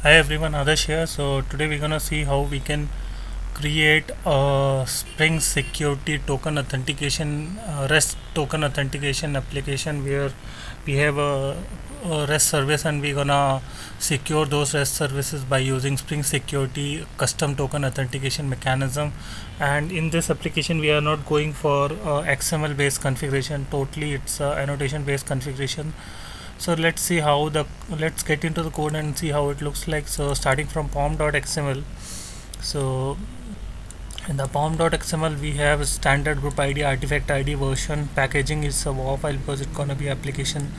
Hi everyone, Adarsh here. So today we're gonna see how we can create a Spring Security Token Authentication REST Token Authentication application where we have a REST service and we're gonna secure those REST services by using Spring Security custom token authentication mechanism. And in this application, we are not going for XML based configuration. Totally, it's annotation based configuration. So let's get into the code and see how it looks like. So starting from pom.xml. So in the pom.xml we have a standard group id, artifact id, version. Packaging is a WAV file because it's gonna be application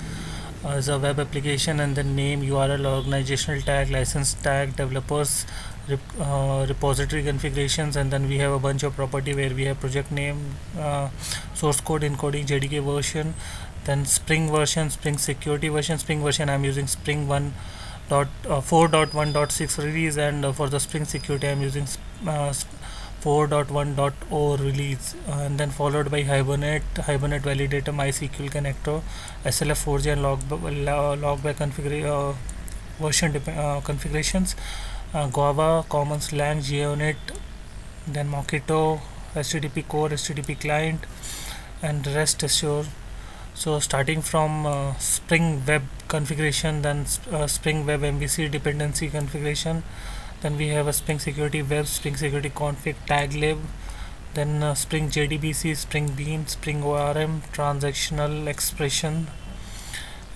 as a web application, and then name, url, organizational tag, license tag, developers, repository configurations, and then we have a bunch of property where we have project name, source code encoding, jdk version, then spring version, spring security version. Spring version I'm using spring 1 dot 4.1.6 release, and for the spring security I'm using 4.1.0 release, and then followed by hibernate validator, mysql connector, slf4j, and logback version configurations, guava, commons lang, geonet, then mockito, http core, http client, and rest assure. So starting from spring web configuration, then spring web mvc dependency configuration, then we have a spring security web, spring security config, tag lib, then spring jdbc, spring bean, spring orm, transactional expression,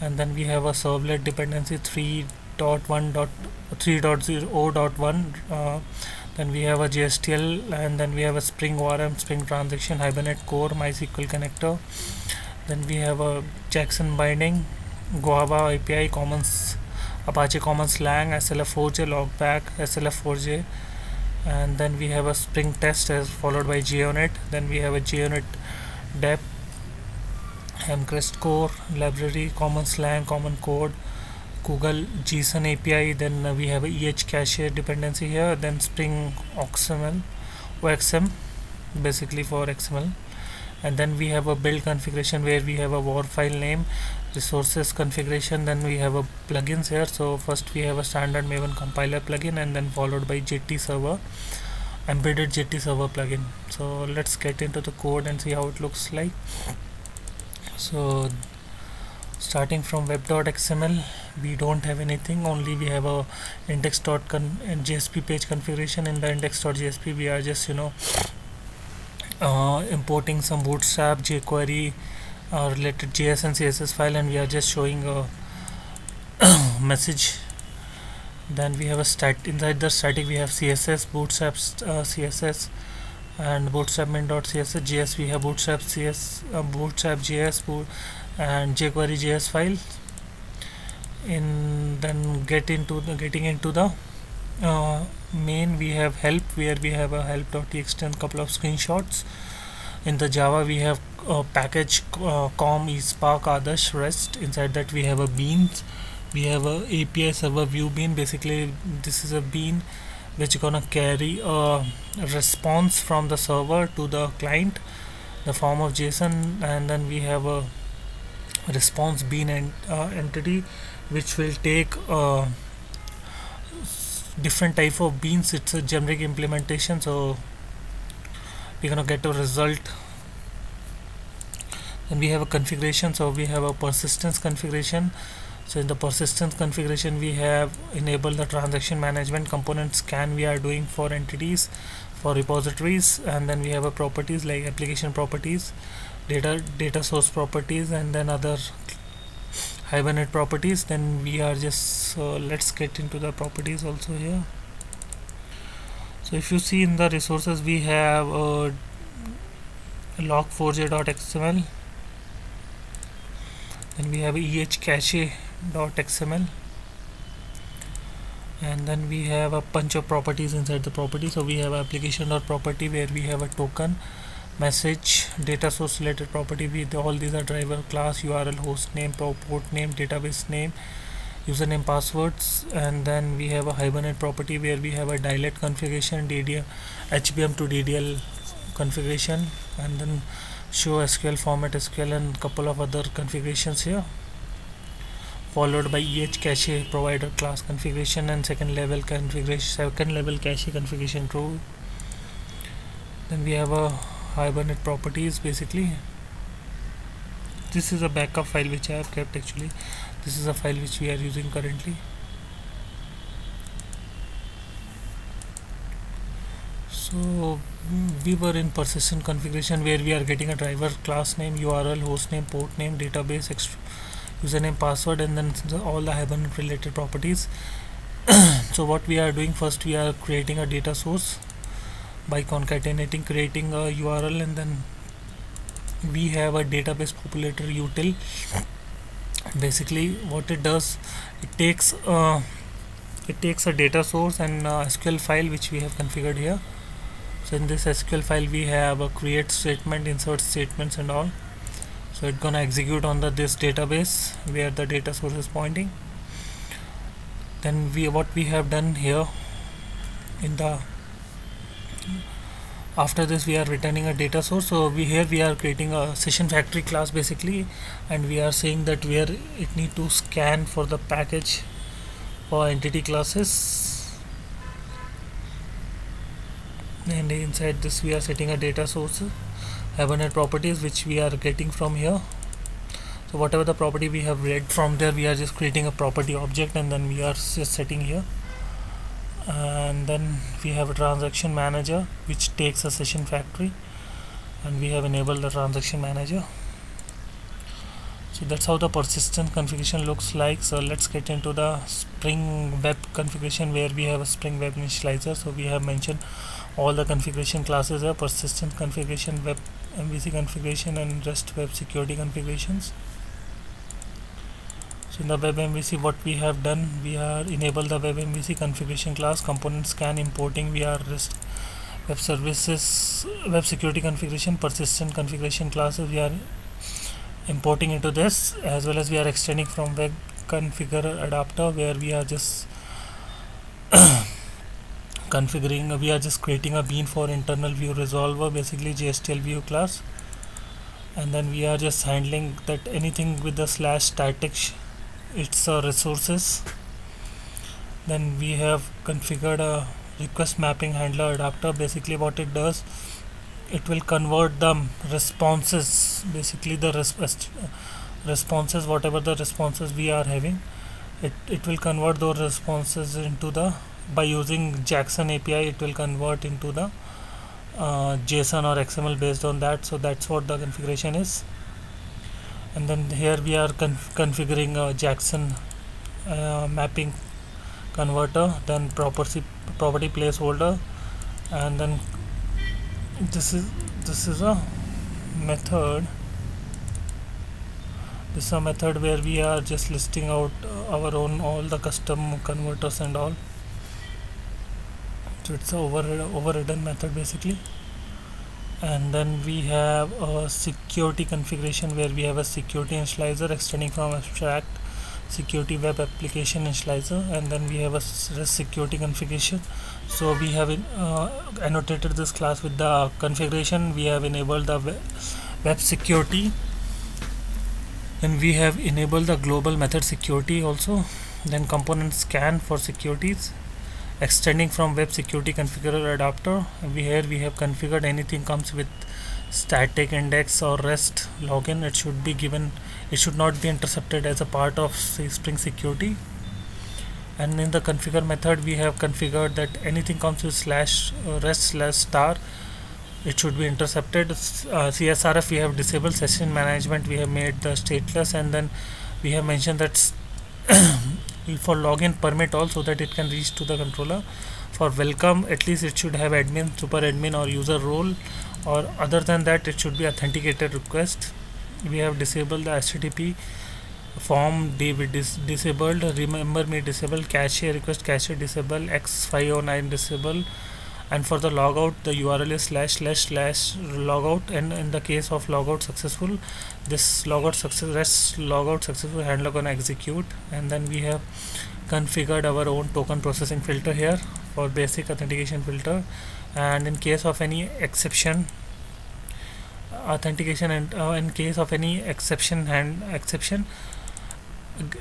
and then we have a servlet dependency 3.1.3.0.1, then we have a JSTL, and then we have a spring orm, spring transaction, hibernate core, mysql connector, then we have a Jackson binding, Guava API, Commons, Apache Commons Lang, slf4j, logback, slf4j, and then we have a spring test as followed by geonet, then we have a geonet dep, mcrest core, library, Commons Lang, common code, Google JSON API, then we have a cache dependency here, then spring oxm basically for XML, and then we have a build configuration where we have a war file name, resources configuration, then we have a plugins here. So first we have a standard Maven compiler plugin, and then followed by JT server, embedded JT server plugin. So let's get into the code and see how it looks like. So starting from web.xml, we don't have anything, only we have a index.jsp page configuration. In the index.jsp we are just importing some bootstrap, jQuery related JS and CSS file, and we are just showing a message. Then we have a inside the static we have CSS, bootstrap CSS, and bootstrap main.css. JS we have bootstrap bootstrap JS and jQuery JS file. Then getting into the main, we have help where we have a help.txt and couple of screenshots. In the Java we have package com espark adarsh rest. Inside that we have a beans, we have a API server view bean. Basically this is a bean which gonna carry a response from the server to the client, the form of JSON, and then we have a response bean entity which will take different type of beans. It's a generic implementation, so we're gonna get a result. Then we have a configuration, so we have a persistence configuration. So in the persistence configuration we have enabled the transaction management component scan we are doing for entities, for repositories, and then we have a properties like application properties, data source properties, and then other hibernate properties. Then we are just let's get into the properties also here. So if you see in the resources we have log4j.xml, then we have cache.xml, and then we have a bunch of properties inside the property. So we have application.property where we have a token, message, data source related property with all these are driver, class, URL, host name, port name, database name, username, passwords. And then we have a hibernate property where we have a dilate configuration, DDL, HBM to DDL configuration, and then show SQL, format SQL, and couple of other configurations here. followed by cache provider class configuration and second level cache configuration true. Then we have a Hibernate properties. Basically this is a backup file which I have kept. Actually this is a file which we are using currently. So we were in persistent configuration where we are getting a driver class name, URL, host name, port name, database, username, password, and then all the Hibernate related properties. So what we are doing, first we are creating a data source by concatenating, creating a URL, and then we have a database populator util. Basically what it does, it takes a data source and a SQL file which we have configured here. So in this SQL file we have a create statement, insert statements and all. So it's gonna execute on this database where the data source is pointing. Then what we have done here after this we are returning a data source. So we are creating a session factory class basically, and we are saying that where it need to scan for the package for entity classes. And inside this we are setting a data source Hibernate properties which we are getting from here. So whatever the property we have read from there, we are just creating a property object and then we are just setting here. And then we have a transaction manager which takes a session factory, and we have enabled the transaction manager. So that's how the persistent configuration looks like. So let's get into the Spring Web configuration where we have a Spring Web initializer. So we have mentioned all the configuration classes are persistent configuration, web MVC configuration, and REST web security configurations. So in the web MVC what we have done, we are enable the web MVC configuration class, component scan, importing, we are REST web services, web security configuration, persistent configuration classes we are importing into this, as well as we are extending from web configure adapter where we are just configuring, we are just creating a bean for internal view resolver, basically GSTL view class, and then we are just handling that anything with the /static it's resources. Then we have configured a request mapping handler adapter. Basically what it does, it will convert the responses, basically the responses, whatever the responses we are having, it will convert those responses into the, by using Jackson API, it will convert into the JSON or XML based on that. So that's what the configuration is. And then here we are configuring a Jackson mapping converter, then property placeholder, and then this is a method. This is a method where we are just listing out our own all the custom converters and all. So it's a overridden method basically. And then we have a security configuration where we have a security initializer extending from abstract security web application initializer, and then we have a REST security configuration. So we have annotated this class with the configuration. We have enabled the web security, and we have enabled the global method security also. Then component scan for securities, extending from web security configurer adapter. We have configured anything comes with static index or REST login, it should be given, it should not be intercepted as a part of Spring security. And in the configure method we have configured that anything comes with /rest/star, it should be intercepted. CSRF we have disabled, session management we have made the stateless, and then we have mentioned that for login permit also that it can reach to the controller. For welcome, at least it should have admin, super admin or user role, or other than that it should be authenticated request. We have disabled the HTTP form disabled, remember me disabled, cache request cache disable, X509 disable, and for the logout the URL is ///logout, and in the case of logout successful, this REST logout successful handler gonna execute. And then we have configured our own token processing filter here for basic authentication filter, and in case of any exception authentication, and in case of any exception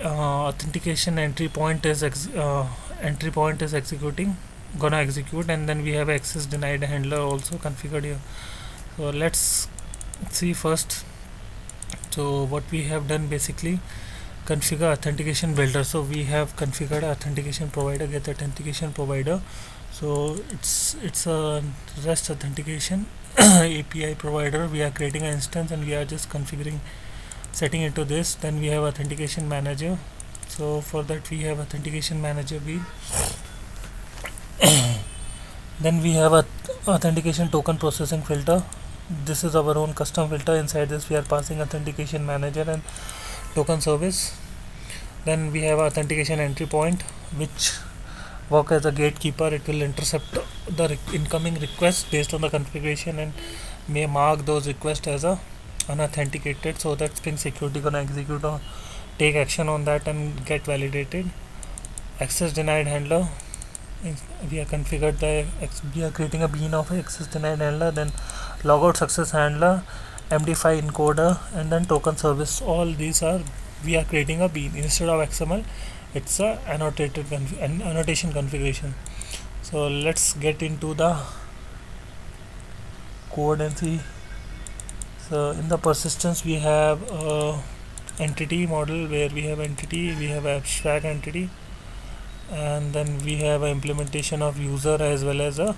authentication entry point is executing, gonna execute, and then we have access denied handler also configured here. So let's see first. So what we have done, basically configure authentication builder. So we have configured authentication provider, get authentication provider. So it's a REST authentication API provider. We are creating an instance and we are just configuring, setting into this. Then we have authentication manager. So for that we have authentication manager B. Then we have a authentication token processing filter. This is our own custom filter. Inside this we are passing authentication manager and token service. Then we have authentication entry point, which work as a gatekeeper. It will intercept the incoming requests based on the configuration and may mark those requests as a unauthenticated, so that Spring Security gonna execute or take action on that and get validated. Access denied handler, we are configured we are creating a bean of access denied handler, then logout success handler, MD5 encoder, and then token service. All these are, we are creating a bean instead of XML. It's a annotation configuration. So let's get into the code and see. So in the persistence we have entity model, where we have entity, we have abstract entity, and then we have an implementation of user as well as a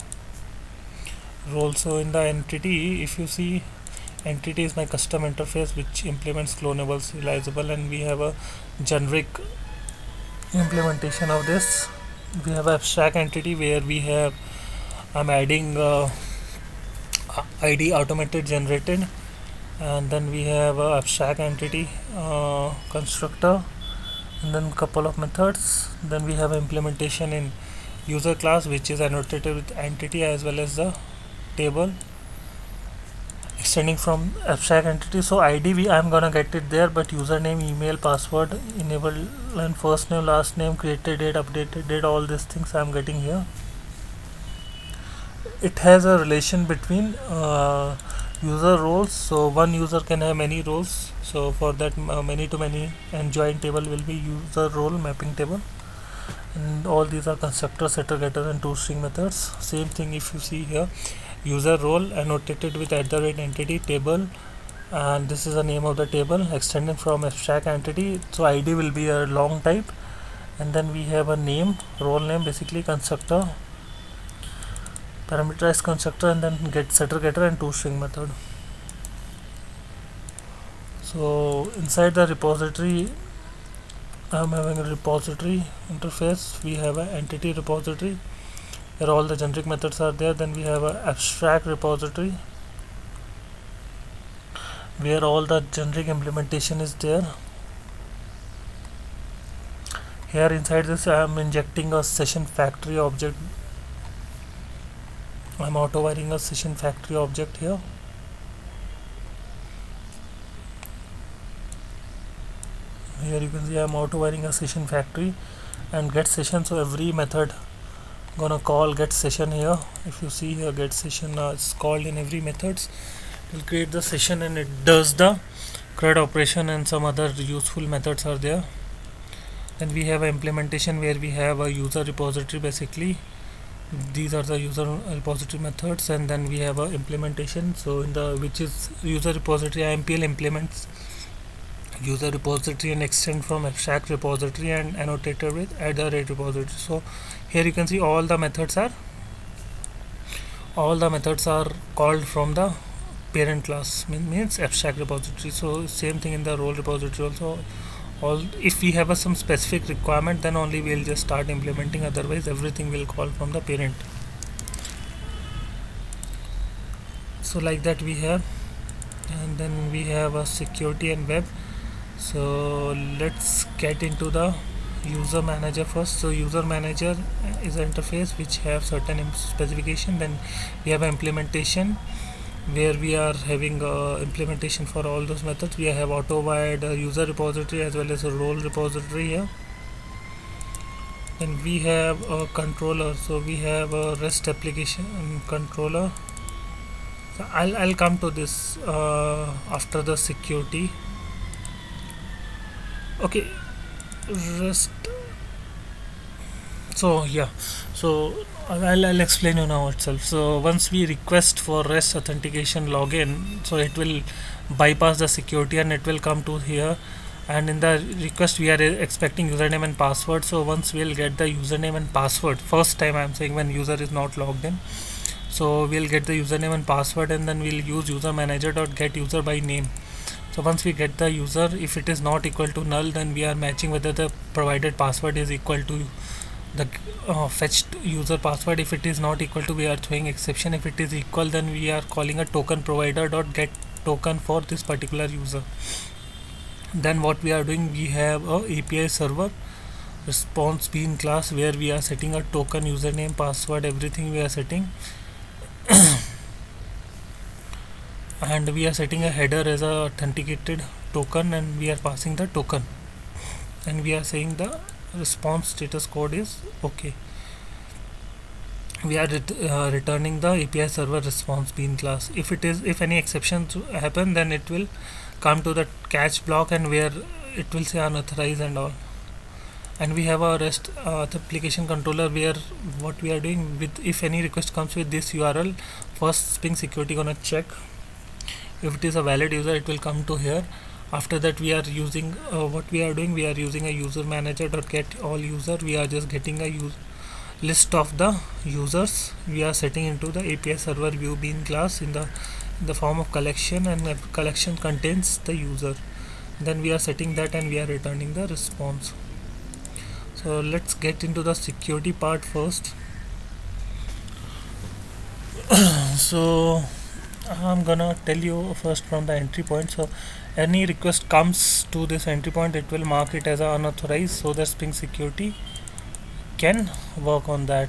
role. So in the entity, if you see, entity is my custom interface which implements clonable, serializable, and we have a generic implementation of this. We have abstract entity where we have, I'm adding ID automated generated, and then we have abstract entity constructor, and then couple of methods. Then we have implementation in user class, which is annotated with entity as well as the table, extending from abstract entity. So ID I'm gonna get it there, but username, email, password, enable, and first name, last name, created date, updated date, all these things I'm getting here. It has a relation between user roles, so one user can have many roles. So for that, many to many and join table will be user role mapping table, and all these are constructor, setter, getter, and toString methods. Same thing if you see here, user role annotated with @entity table, and this is the name of the table extending from abstract entity. So ID will be a long type, and then we have a name, role name, basically constructor, parameterized constructor, and then get, setter, getter, and toString method. So inside the repository, I'm having a repository interface. We have an entity repository where all the generic methods are there. Then we have an abstract repository where all the generic implementation is there. Here inside this I am injecting a session factory object. I'm auto wiring a session factory object here. Here you can see I'm auto wiring a session factory and get session. So every method gonna call get session here. If you see here, get session is called in every methods. It will create the session and it does the CRUD operation, and some other useful methods are there. Then we have an implementation where we have a user repository. Basically these are the user repository methods, and then we have a implementation. So in the, which is user repository, IMPL implements user repository and extend from abstract repository and annotated with @repository. So here you can see all the methods are called from the parent class, means abstract repository. So same thing in the role repository also. All, if we have some specific requirement, then only we'll just start implementing, otherwise everything will call from the parent. So like that we have, and then we have a security and web. So let's get into the user manager first. So user manager is an interface which have certain specification. Then we have an implementation where we are having implementation for all those methods. We have auto wired user repository as well as a role repository here. Then we have a controller. So we have a REST application controller. So I'll come to this after the security. Okay, rest. So yeah, so I'll explain you now itself. So once we request for REST authentication login, so it will bypass the security and it will come to here. And in the request we are expecting username and password. So once we'll get the username and password, first time I'm saying when user is not logged in, so we'll get the username and password, and then we'll use user manager dot get user by name. So once we get the user, if it is not equal to null, then we are matching whether the provided password is equal to the fetched user password. If it is not equal to, we are throwing exception. If it is equal, then we are calling a token provider dot get token for this particular user. Then what we are doing, we have a API server response bean class where we are setting a token, username, password, everything we are setting. And we are setting a header as a authenticated token, and we are passing the token, and we are saying the response status code is okay. We are returning the API server response bean class. If any exceptions happen, then it will come to the catch block, and where it will say unauthorized and all. And we have a REST application controller where what we are doing with, if any request comes with this URL, first Spring Security gonna check. If it is a valid user, it will come to here. After that, we are using what we are doing, we are using a user manager dot get all user. We are just getting a list of the users. We are setting into the API server view bean class in the form of collection, and the collection contains the user. Then we are setting that, and we are returning the response. So let's get into the security part first. So I'm gonna tell you first from the entry point. So any request comes to this entry point, it will mark it as a unauthorized, so that Spring Security can work on that.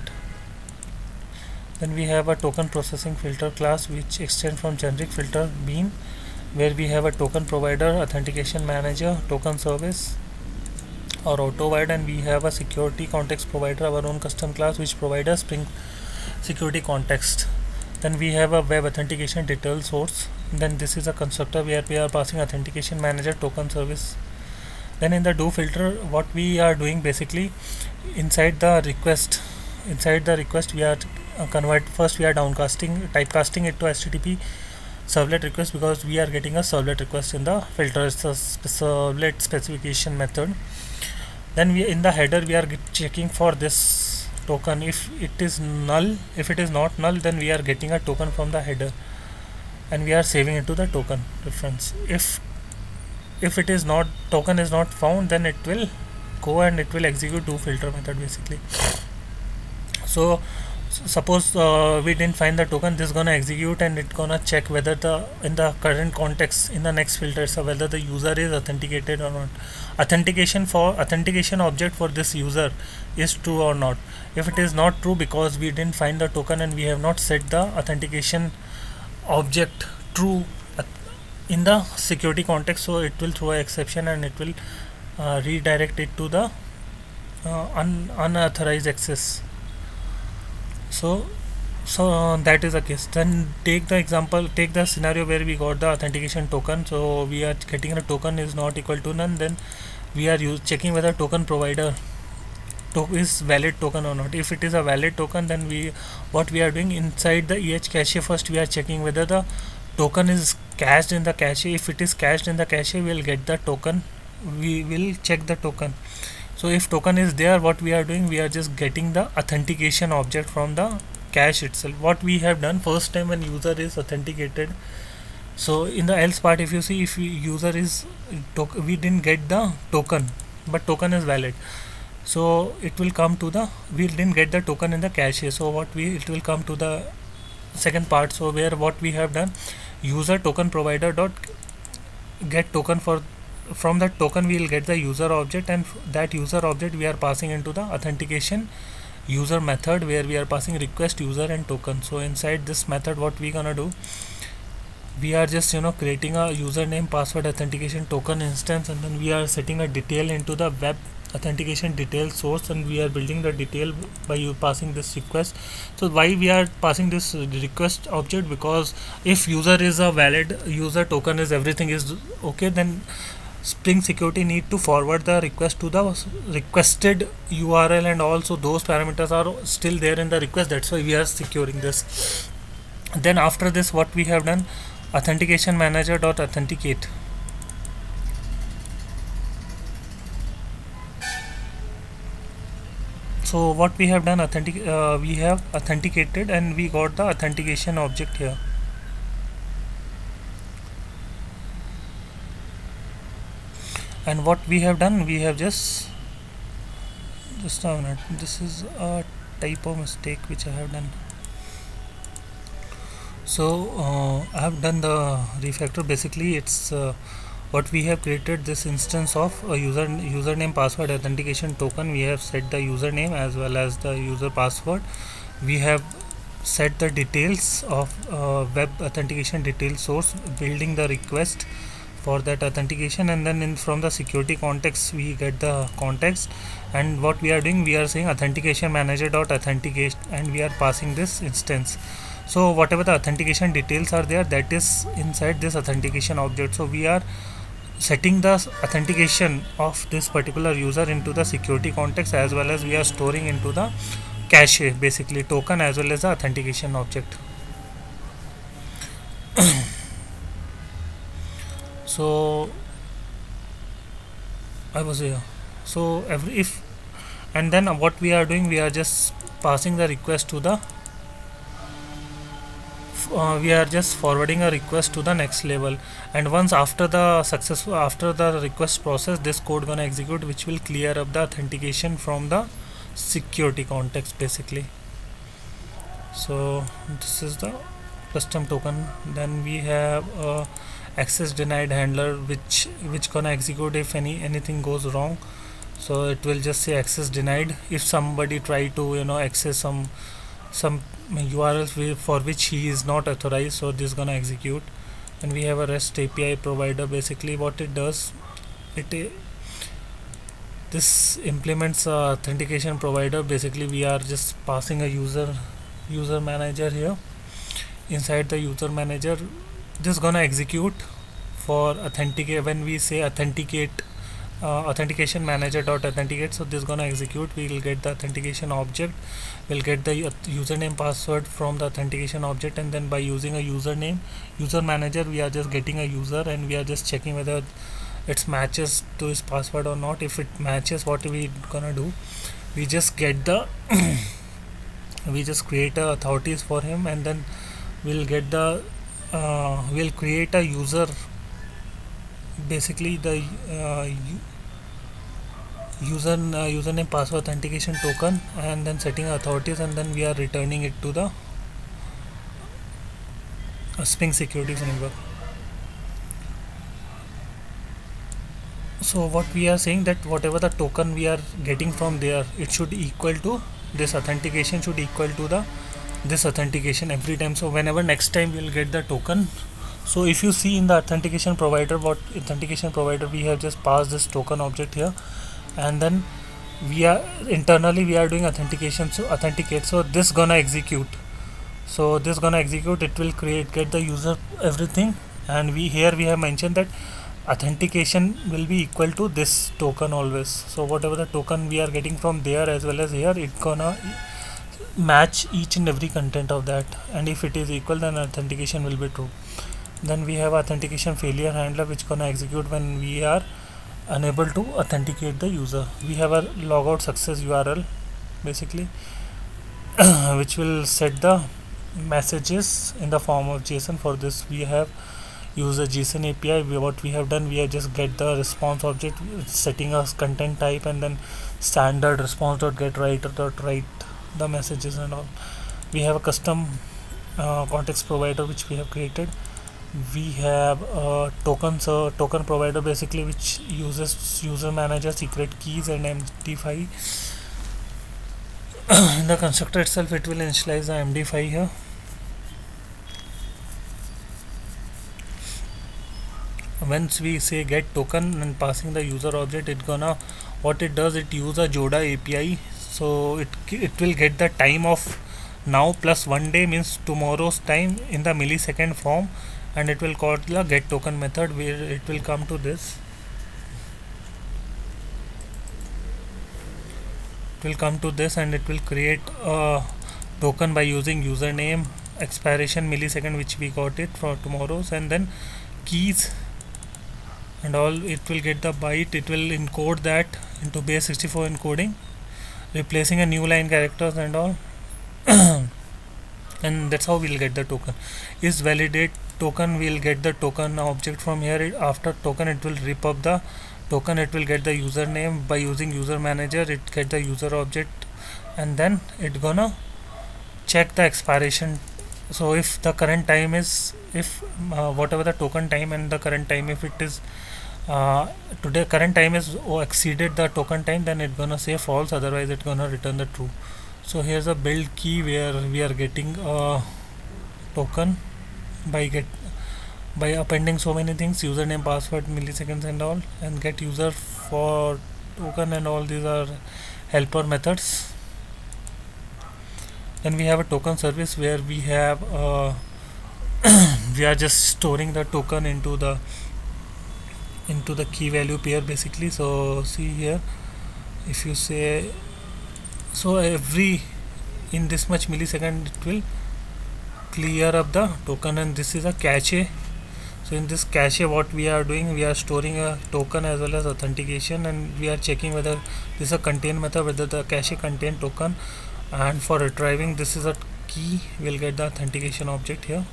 Then we have a token processing filter class which extends from generic filter bean, where we have a token provider, authentication manager, token service or auto-wide, and we have a security context provider, our own custom class which provides a Spring Security context. Then we have a web authentication detail source. Then this is a constructor where we are passing authentication manager, token service. Then in the do filter, what we are doing basically, inside the request we are first we are typecasting it to HTTP servlet request, because we are getting a servlet request in the filter. It's a servlet specification method. Then we, in the header, we are checking for this token. If it is not null, then we are getting a token from the header, and we are saving it to the token reference. If it is not, token is not found, then it will go and it will execute do filter method basically. So suppose we didn't find the token, this is gonna execute, and it's gonna check whether in the current context, in the next filter, so whether the user is authenticated or not. Authentication object for this user is true or not. If it is not true, because we didn't find the token and we have not set the authentication object true in the security context, so it will throw an exception, and it will redirect it to the unauthorized access. So that is the case. Then take the scenario where we got the authentication token. So we are getting a token is not equal to none. Then we are checking whether token provider is valid token or not. If it is a valid token, then what we are doing, inside the EH cache, first we are checking whether the token is cached in the cache. If it is cached in the cache, we will get the token. We will check the token. So if token is there, what we are doing, we are just getting the authentication object from the cache itself. What we have done first time when user is authenticated, so in the else part, if you see, if user is we didn't get the token, but token is valid, so it will come to the, we didn't get the token in the cache, so it will come to the second part. So where what we have done, user token provider dot get token, from that token we will get the user object, and that user object we are passing into the authentication user method, where we are passing request user and token. So inside this method, what we gonna do, we are just creating a username, password, authentication token instance, and then we are setting a detail into the web authentication detail source, and we are building the detail by passing this request. So why we are passing this request object, because if user is a valid user, token is everything is okay, then Spring Security need to forward the request to the requested URL, and also those parameters are still there in the request. That's why we are securing this. Then after this, what we have done, authentication manager dot authenticate. So what we have done, we have authenticated and we got the authentication object here. And what we have done, we have just a minute, this is a typo mistake which I have done. So I have done the refactor. Basically it's what we have created this instance of a username password authentication token. We have set the username as well as the user password. We have set the details of web authentication detail source, building the request for that authentication, and then from the security context we get the context. And what we are doing, we are saying authentication manager dot authenticate, and we are passing this instance. So whatever the authentication details are there, that is inside this authentication object. So we are setting the authentication of this particular user into the security context, as well as we are storing into the cache, basically token as well as the authentication object. So I was here. So and then what we are doing, we are just passing the request to the we are just forwarding a request to the next level. And once after the request process, this code gonna execute, which will clear up the authentication from the security context, basically. So this is the custom token. Then we have access denied handler, which gonna execute if anything goes wrong. So it will just say access denied if somebody try to access some URLs for which he is not authorized. So this is gonna execute. And we have a REST API provider. Basically what it does, this implements authentication provider. Basically we are just passing a user manager here. Inside the user manager, this gonna execute for authenticate. When we say authenticate, authentication manager dot authenticate, so this gonna execute. We will get the authentication object, we'll get the username password from the authentication object, and then by using a user manager, we are just getting a user and we are just checking whether it matches to his password or not. If it matches, what we gonna do, we just get the we just create authorities for him, and then we'll get the we'll create a user, basically the username password authentication token, and then setting authorities, and then we are returning it to the Spring Security Framework. So what we are saying, that whatever the token we are getting from there, it should equal to this authentication, should equal to this authentication every time. So whenever next time we'll get the token. So if you see in the authentication provider, we have just passed this token object here, and then we are internally we are doing authentication, so authenticate. So this gonna execute, it will get the user everything. And we have mentioned that authentication will be equal to this token always. So whatever the token we are getting from there as well as here, it gonna match each and every content of that, and if it is equal, then authentication will be true. Then we have authentication failure handler, which gonna execute when we are unable to authenticate the user. We have a logout success URL, basically which will set the messages in the form of JSON. For this we have used a JSON API. What we have done, we have just get the response object, setting a content type, and then standard response.get write the messages and all. We have a custom context provider which we have created. We have a token provider, basically, which uses user manager secret keys and MD5. In the constructor itself, it will initialize the MD5 here. Once we say get token and passing the user object, what it does, it use a Joda API. So it will get the time of now plus 1 day, means tomorrow's time, in the millisecond form, and it will call the get token method, where it will come to this. will come to this and it will create a token by using username, expiration, millisecond, which we got it for tomorrow's, and then keys and all. It will get the byte, it will encode that into base 64 encoding, replacing a new line characters and all. And that's how we'll get the token. Is validate token, we'll get the token object from here. After token, it will rip up the token, it will get the username by using user manager, it get the user object, and then it gonna check the expiration. So if the current time is, if whatever the token time and the current time, if it is today current time is exceeded the token time, then it gonna say false, otherwise it gonna return the true. So here's a build key where we are getting a token by appending so many things, username, password, milliseconds and all, and get user for token, and all these are helper methods. Then we have a token service where we have we are just storing the token into the key value pair basically. So see here, if you say, so every in this much millisecond it will clear up the token, and this is a cache. So in this cache, what we are doing, we are storing a token as well as authentication, and we are checking whether this is a contain method, whether the cache contain token, and for retrieving this is a key, we'll get the authentication object here.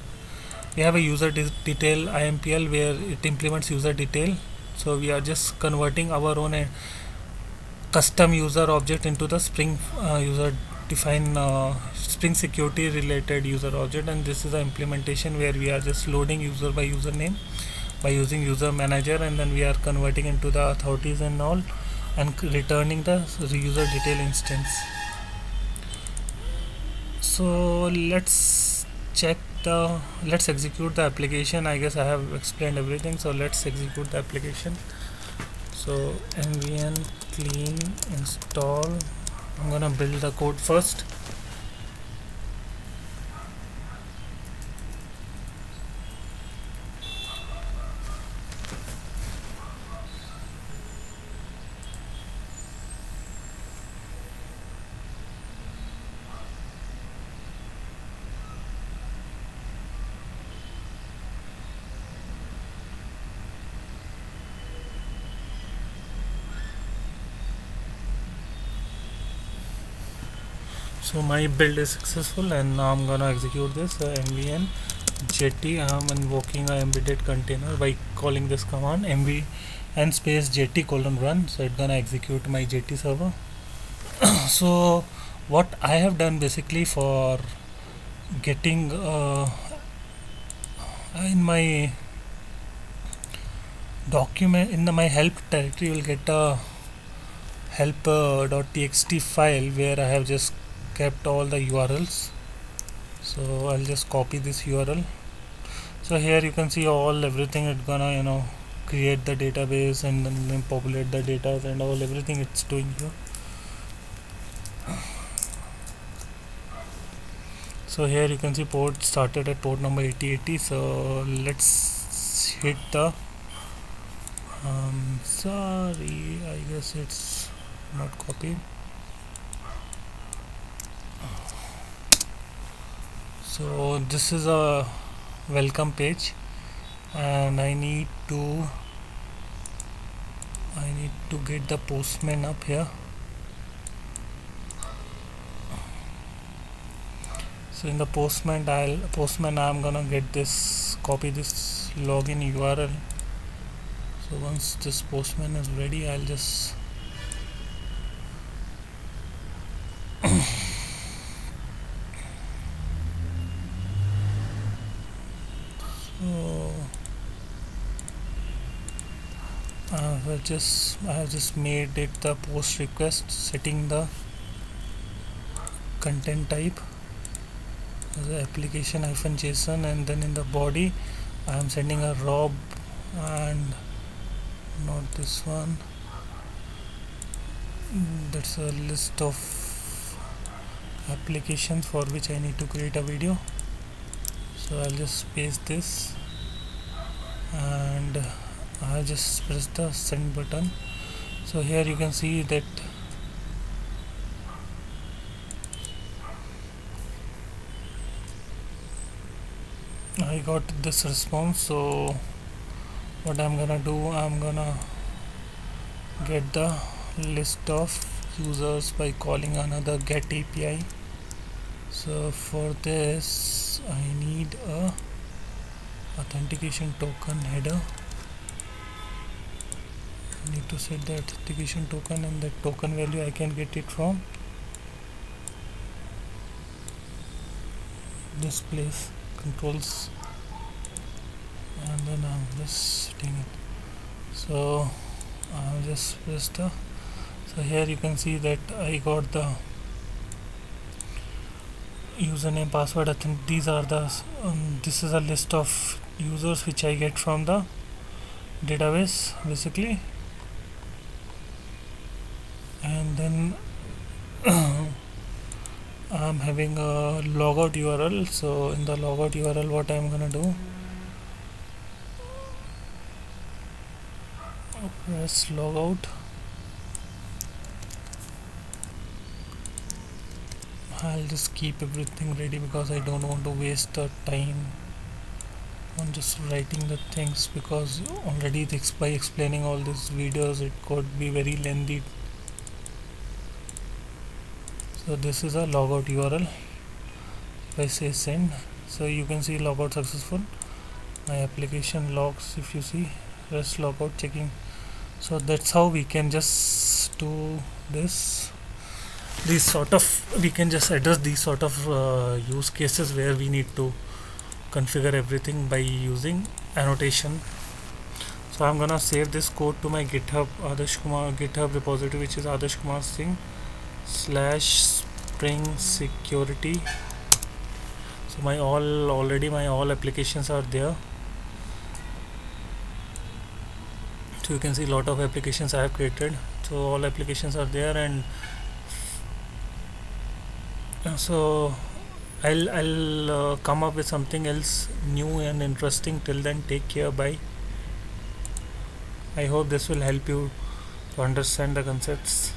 We have a user detail IMPL where it implements user detail. So we are just converting our own custom user object into the Spring user define Spring security related user object, and this is the implementation where we are just loading user by username by using user manager, and then we are converting into the authorities and all, and returning the user detail instance. So let's execute the application. I guess I have explained everything, so let's execute the application. So nvn clean install, I'm gonna build the code first. So my build is successful, and now I'm gonna execute this mvn jetty. I'm invoking a embedded container by calling this command mvn space jetty :run. So it's gonna execute my jetty server. So what I have done basically for getting in my document, in my help directory, you will get a help.txt file where I have just kept all the URLs. So I'll just copy this URL. So here you can see everything. It's gonna create the database and then populate the data and everything it's doing here. So here you can see port started at port number 8080. So let's hit the sorry, I guess it's not copied. So this is a welcome page, and I need to get the postman up here. So in the postman I'm gonna get this, copy this login URL. So once this postman is ready, I'll just I have just made it the post request, setting the content type as a application -json, and then in the body I am sending a rob, and not this one, that's a list of applications for which I need to create a video. So I'll just paste this, and I just press the send button. So here you can see that I got this response. So what I'm gonna do, I'm gonna get the list of users by calling another get API. So for this I need a authentication token header. I need to set the authentication token, and that token value I can get it from this place, controls, and then I'm just setting it. So I'll just press the, so here you can see that I got the username, password, these are the this is a list of users which I get from the database basically. And then I'm having a logout URL. So in the logout URL, what I'm gonna do, press logout. I'll just keep everything ready because I don't want to waste the time on just writing the things, because already by explaining all these videos it could be very lengthy. So this is a logout URL. If I say send, so you can see logout successful. My application logs, if you see, rest logout checking. So that's how we can just do this. These sort of, we can just address these sort of use cases where we need to configure everything by using annotation. So I'm gonna save this code to my GitHub Adarsh Kumar GitHub repository, which is Adarsh Kumar Singh /Spring Security. So my all applications are there. So you can see a lot of applications I have created. So all applications are there, and so I'll come up with something else new and interesting. Till then, take care. Bye. I hope this will help you to understand the concepts.